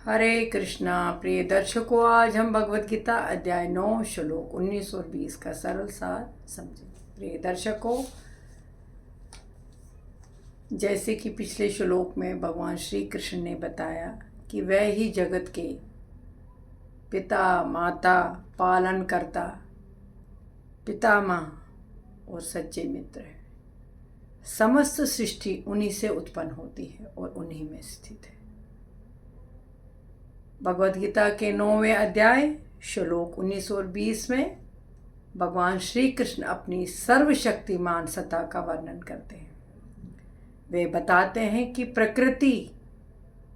हरे कृष्णा प्रिय दर्शकों, आज हम भगवत गीता अध्याय 9 श्लोक 19 और 20 का सरल सार समझेंगे। प्रिय दर्शकों, जैसे कि पिछले श्लोक में भगवान श्री कृष्ण ने बताया कि वह ही जगत के पिता माता पालन करता पितामह और सच्चे मित्र है। समस्त सृष्टि उन्हीं से उत्पन्न होती है और उन्हीं में स्थित है। भगवद गीता के 9वें अध्याय श्लोक 19 और 20 में भगवान श्री कृष्ण अपनी सर्वशक्तिमान सत्ता का वर्णन करते हैं। वे बताते हैं कि प्रकृति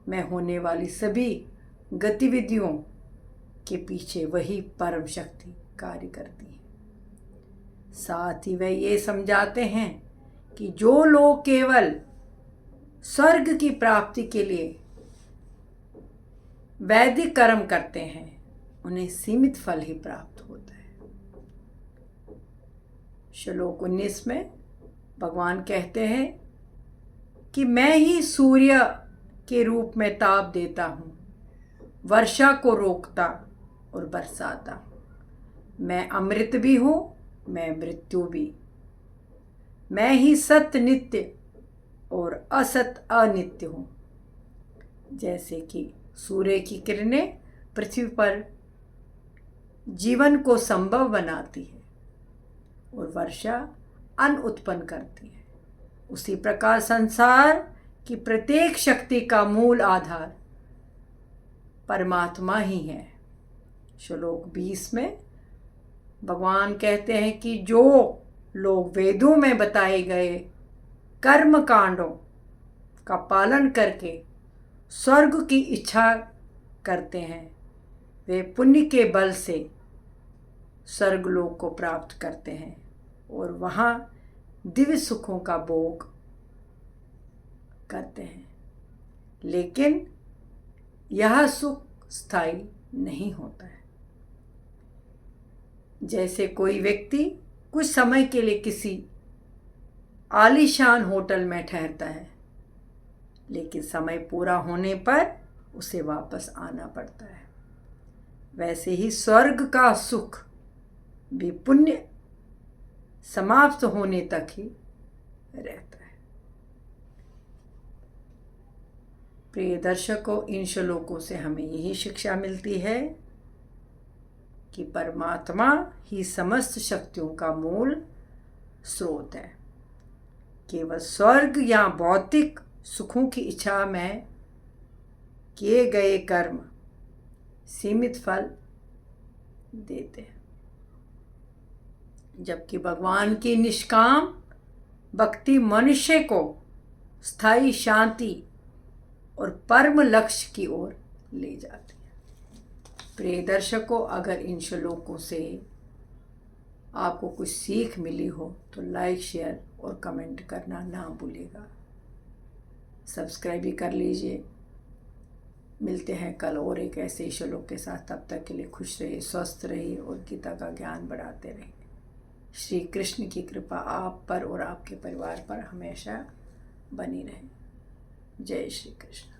में होने वाली सभी गतिविधियों के पीछे वही परम शक्ति कार्य करती है। साथ ही वे ये समझाते हैं कि जो लोग केवल स्वर्ग की प्राप्ति के लिए वैदिक कर्म करते हैं, उन्हें सीमित फल ही प्राप्त होता है। श्लोक 19 में भगवान कहते हैं कि मैं ही सूर्य के रूप में ताप देता हूँ, वर्षा को रोकता और बरसाता हूँ। मैं अमृत भी हूँ, मैं मृत्यु भी। मैं ही सत्य नित्य और असत अनित्य हूँ। जैसे कि सूर्य की किरणें पृथ्वी पर जीवन को संभव बनाती है और वर्षा अन्न उत्पन्न करती है, उसी प्रकार संसार की प्रत्येक शक्ति का मूल आधार परमात्मा ही है। श्लोक 20 में भगवान कहते हैं कि जो लोग वेदों में बताए गए कर्म कांडों का पालन करके स्वर्ग की इच्छा करते हैं, वे पुण्य के बल से स्वर्गलोक को प्राप्त करते हैं और वहाँ दिव्य सुखों का भोग करते हैं। लेकिन यह सुख स्थायी नहीं होता है। जैसे कोई व्यक्ति कुछ समय के लिए किसी आलीशान होटल में ठहरता है, लेकिन समय पूरा होने पर उसे वापस आना पड़ता है। वैसे ही स्वर्ग का सुख भी पुण्य समाप्त होने तक ही रहता है। प्रिय दर्शकों, इन श्लोकों से हमें यही शिक्षा मिलती है कि परमात्मा ही समस्त शक्तियों का मूल स्रोत है। केवल स्वर्ग या भौतिक सुखों की इच्छा में किए गए कर्म सीमित फल देते हैं, जबकि भगवान की निष्काम भक्ति मनुष्य को स्थायी शांति और परम लक्ष्य की ओर ले जाती है। प्रिय दर्शकों, अगर इन श्लोकों से आपको कुछ सीख मिली हो तो लाइक, शेयर और कमेंट करना ना भूलिएगा। सब्सक्राइब भी कर लीजिए। मिलते हैं कल और एक ऐसे ही श्लोक के साथ। तब तक के लिए खुश रहिए, स्वस्थ रहिए और गीता का ज्ञान बढ़ाते रहिए। श्री कृष्ण की कृपा आप पर और आपके परिवार पर हमेशा बनी रहे। जय श्री कृष्ण।